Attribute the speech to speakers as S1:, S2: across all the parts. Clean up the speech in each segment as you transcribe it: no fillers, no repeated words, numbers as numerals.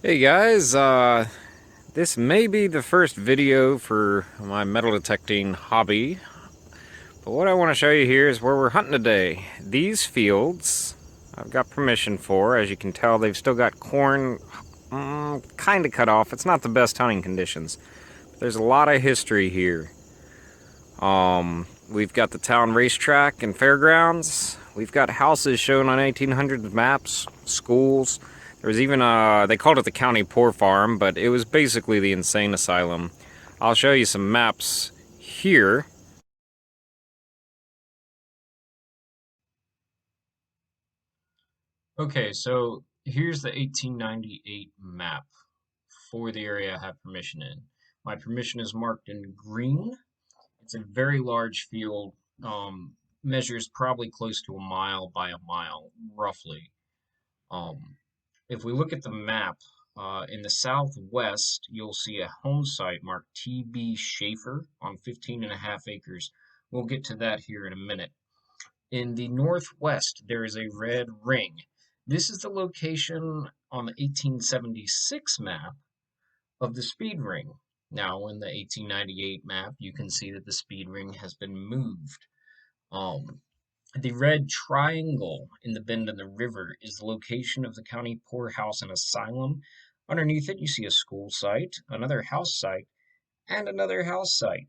S1: Hey guys, this may be the first video for my metal detecting hobby, but what I want to show you here is where we're hunting today. These fields I've got permission for. As you can tell, they've still got corn kind of cut off. It's not the best hunting conditions. There's a lot of history here. We've got the town racetrack and fairgrounds. We've got houses shown on 1800s maps, schools. There was even they called it the county poor farm, but it was basically the insane asylum. I'll show you some maps here. Okay, so here's the 1898 map for the area I have permission in. My permission is marked in green. It's a very large field, measures probably close to a mile by a mile, roughly. Um, if we look at the map, in the southwest, you'll see a home site marked TB Schaefer on 15.5 acres. We'll get to that here in a minute. In the northwest, there is a red ring. This is the location on the 1876 map of the speed ring. Now, in the 1898 map, you can see that the speed ring has been moved. Um, the red triangle in the bend in the river is the location of the county poorhouse and asylum. Underneath it, you see a school site, another house site, and another house site.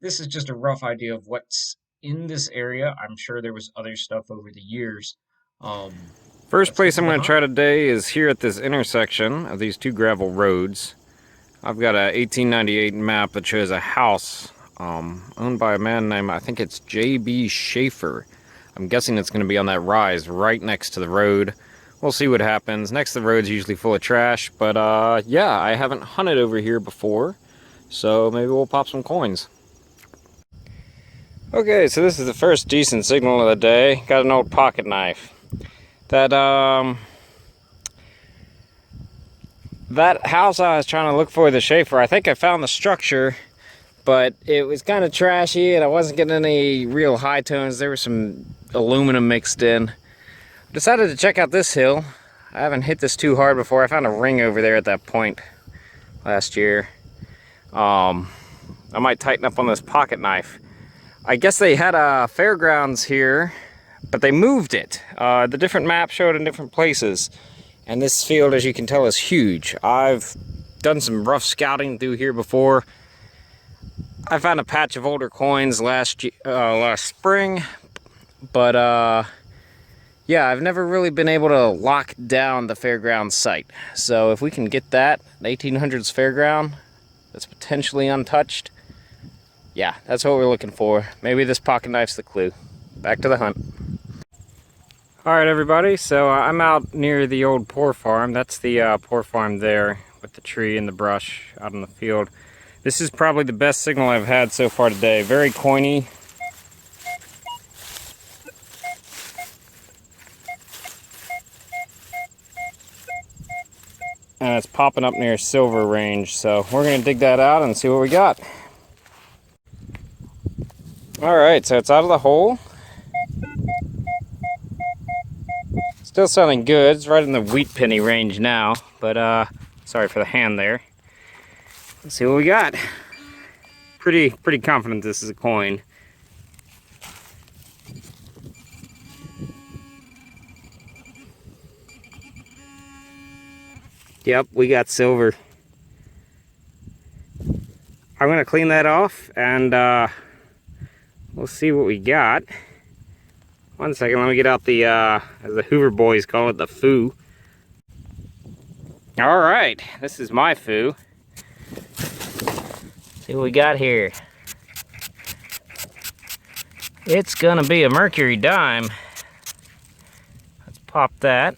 S1: This is just a rough idea of what's in this area. I'm sure there was other stuff over the years. First
S2: Let's get
S1: place
S2: to
S1: I'm
S2: the
S1: going to
S2: hunt.
S1: try today is here at this intersection of these two gravel roads. I've got a 1898 map that shows a house owned by a man named, I think it's J.B. Schaefer. I'm guessing it's going to be on that rise right next to the road. We'll see what happens. Next to the road's usually full of trash, but yeah, I haven't hunted over here before, so maybe we'll pop some coins. Okay, so this is the first decent signal of the day. Got an old pocket knife. That house I was trying to look for, the Schaefer, I think I found the structure, but it was kind of trashy and I wasn't getting any real high tones. There was some aluminum mixed in. Decided to check out this hill. I haven't hit this too hard before. I found a ring over there at that point last year. I might tighten up on this pocket knife. I guess they had a fairgrounds here, but they moved it. The different maps showed in different places. And this field, as you can tell, is huge. I've done some rough scouting through here before. I found a patch of older coins last spring, but yeah, I've never really been able to lock down the fairground site. So if we can get that, the 1800s fairground, that's potentially untouched, yeah, that's what we're looking for. Maybe this pocket knife's the clue. Back to the hunt. Alright everybody, so I'm out near the old poor farm. That's the poor farm there with the tree and the brush out in the field. This is probably the best signal I've had so far today. Very coiny. And it's popping up near silver range, so we're going to dig that out and see what we got. Alright, so it's out of the hole. Still sounding good. It's right in the wheat penny range now, but sorry for the hand there. Let's see what we got. Pretty confident this is a coin. Yep, we got silver. I'm gonna clean that off and we'll see what we got. One second, let me get out the, as the Hoover boys call it, the foo. All right, this is my foo. See what we got here. It's gonna be a Mercury dime. Let's pop that.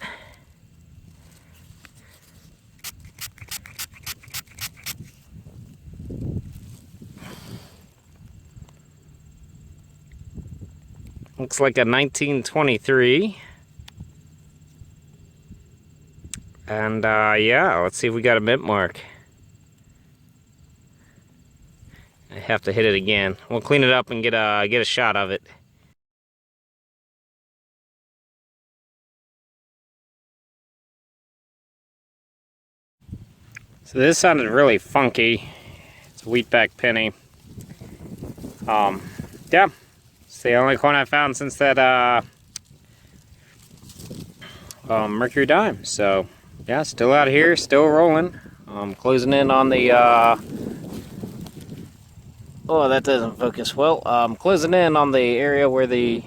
S1: Looks like a 1923. And yeah, let's see if we got a mint mark. I have to hit it again. We'll clean it up and get a shot of it. So this sounded really funky. It's a wheatback penny. Yeah, it's the only coin I found since that Mercury dime. So yeah, still out here, still rolling. Closing in on the oh, that doesn't focus well. Closing in on the area where the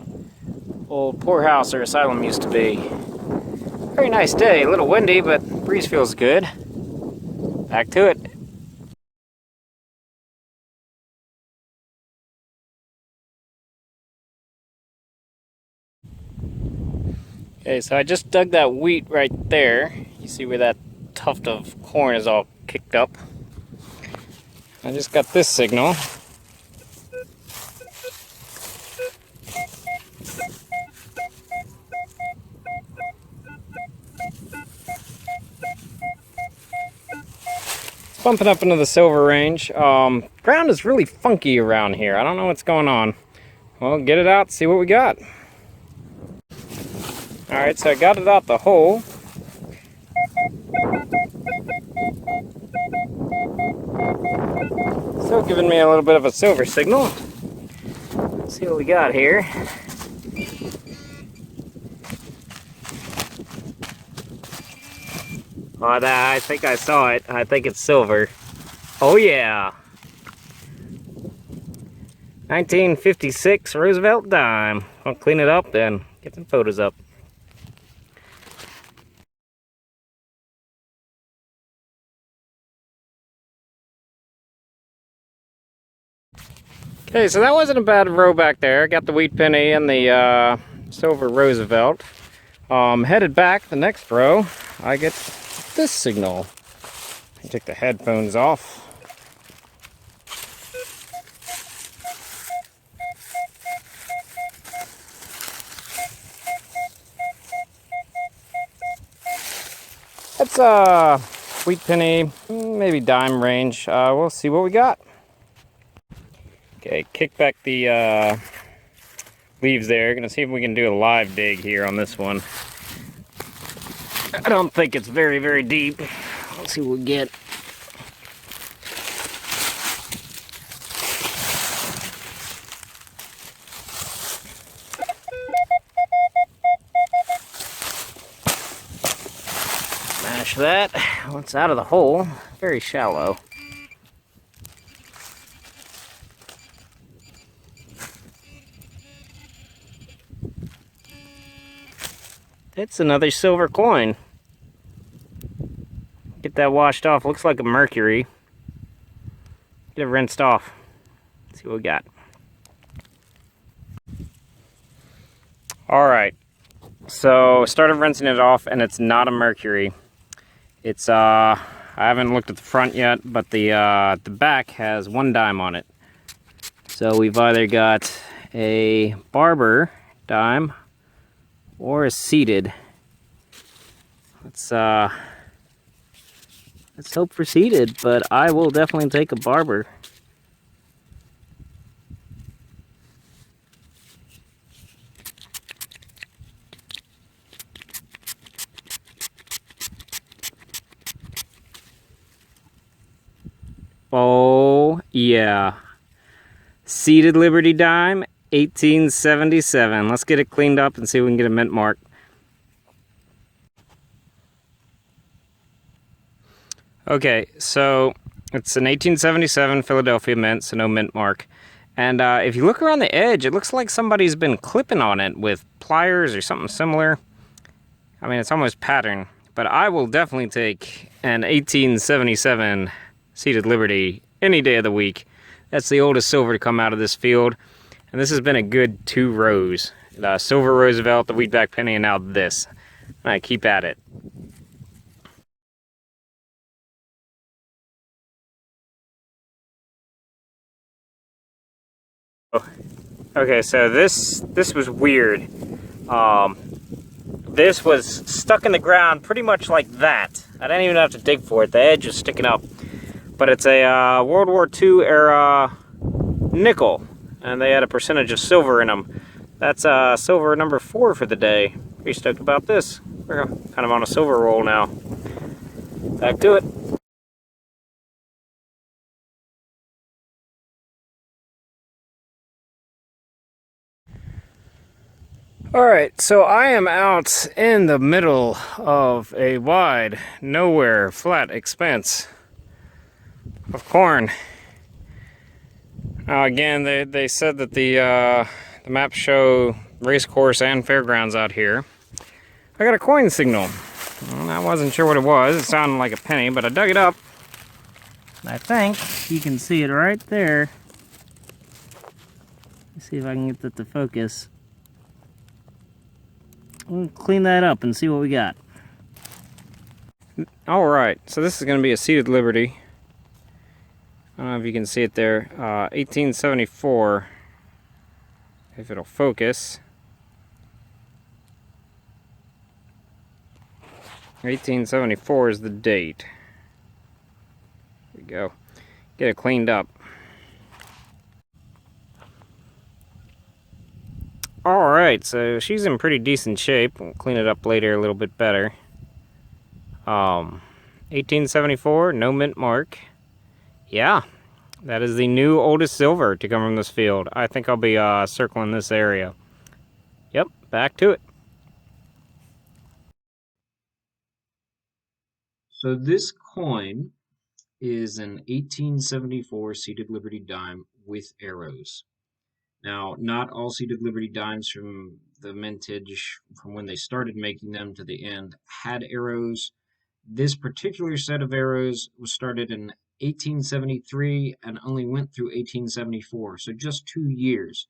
S1: old poorhouse or asylum used to be. Very nice day, a little windy, but breeze feels good. Back to it. Okay, so I just dug that wheat right there. You see where that tuft of corn is all kicked up. I just got this signal. It's bumping up into the silver range. Ground is really funky around here. I don't know what's going on. Well, get it out, see what we got. Alright, so I got it out the hole. Still giving me a little bit of a silver signal. Let's see what we got here. Oh, I think I saw it. I think it's silver. Oh yeah! 1956 Roosevelt dime. I'll clean it up and get some photos up. Okay, so that wasn't a bad row back there. Got the wheat penny and the silver Roosevelt. Headed back the next row, I get this signal. I take the headphones off. It's wheat penny, maybe dime range. We'll see what we got. Okay, kick back the leaves there. Gonna see if we can do a live dig here on this one. I don't think it's very, very deep. Let's see what we get. Smash that. Once out of the hole, very shallow. It's another silver coin. Get that washed off. Looks like a mercury. Get it rinsed off. Let's see what we got. Alright. So, started rinsing it off, and it's not a mercury. It's, I haven't looked at the front yet, but the back has one dime on it. So, we've either got a barber dime or a seated. Let's hope for seated, but I will definitely take a barber. Oh yeah, seated Liberty dime, 1877. Let's get it cleaned up and see if we can get a mint mark. Okay, so it's an 1877 Philadelphia mint, so no mint mark. And if you look around the edge, it looks like somebody's been clipping on it with pliers or something similar. I mean, it's almost pattern. But I will definitely take an 1877 seated Liberty any day of the week. That's the oldest silver to come out of this field. And this has been a good 2 rows. The silver Roosevelt, the wheatback penny, and now this. I keep at it. Okay, so this was weird. This was stuck in the ground pretty much like that. I didn't even have to dig for it. The edge was sticking up. But it's a World War II era nickel, and they had a percentage of silver in them. That's silver number 4 for the day. Pretty stoked about this. We're kind of on a silver roll now. Back to it. Alright, so I am out in the middle of a wide, nowhere, flat expanse of corn. Again, they said that the maps show race course and fairgrounds out here. I got a coin signal. I wasn't sure what it was. It sounded like a penny, but I dug it up. I think you can see it right there. Let's see if I can get that to focus. We'll clean that up and see what we got. Alright, so this is going to be a seated Liberty. I don't know if you can see it there. 1874. If it'll focus. 1874 is the date. There we go. Get it cleaned up. Alright, so she's in pretty decent shape. We'll clean it up later a little bit better. 1874, no mint mark. Yeah, that is the new oldest silver to come from this field. I think I'll be circling this area. Yep, back to it. So this coin is an 1874 seated Liberty dime with arrows. Now, not all seated Liberty dimes from the mintage, from when they started making them to the end, had arrows. This particular set of arrows was started in 1873 and only went through 1874, so just 2 years.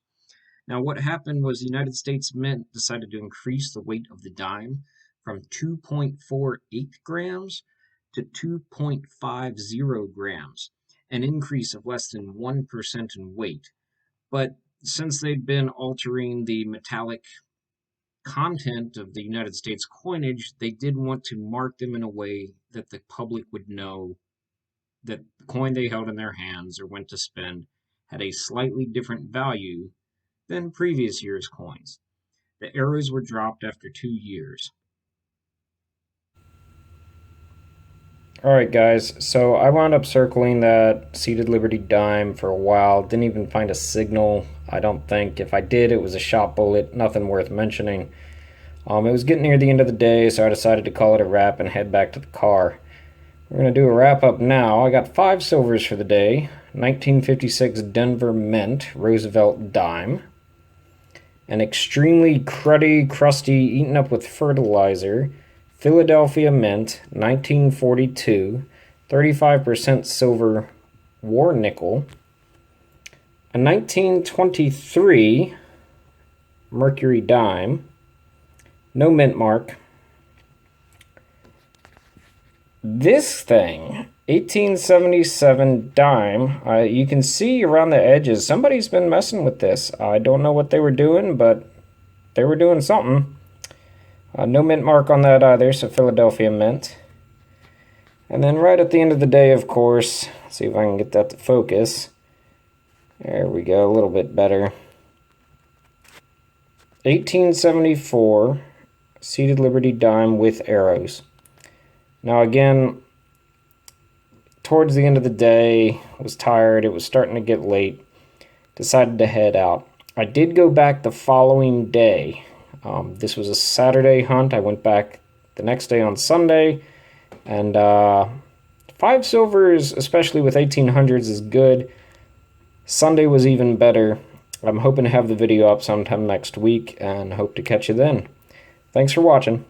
S1: Now, what happened was the United States Mint decided to increase the weight of the dime from 2.48 grams to 2.50 grams, an increase of less than 1% in weight. But since they'd been altering the metallic content of the United States coinage, they did want to mark them in a way that the public would know that the coin they held in their hands or went to spend had a slightly different value than previous year's coins. The arrows were dropped after 2 years. Alright guys, so I wound up circling that seated Liberty dime for a while. Didn't even find a signal, I don't think. If I did, it was a shot bullet, nothing worth mentioning. It was getting near the end of the day, so I decided to call it a wrap and head back to the car. We're going to do a wrap up now. I got 5 silvers for the day. 1956 Denver Mint Roosevelt dime. An extremely cruddy, crusty, eaten up with fertilizer Philadelphia Mint, 1942, 35% silver war nickel. A 1923 Mercury dime, no mint mark. This thing, 1877 dime, you can see around the edges, somebody's been messing with this. I don't know what they were doing, but they were doing something. No mint mark on that either, so Philadelphia Mint. And then right at the end of the day, of course, see if I can get that to focus. There we go, a little bit better. 1874 seated Liberty dime with arrows. Now again, towards the end of the day, I was tired, it was starting to get late, decided to head out. I did go back the following day. This was a Saturday hunt. I went back the next day on Sunday, and 5 silvers, especially with 1800s, is good. Sunday was even better. I'm hoping to have the video up sometime next week, and hope to catch you then. Thanks for watching.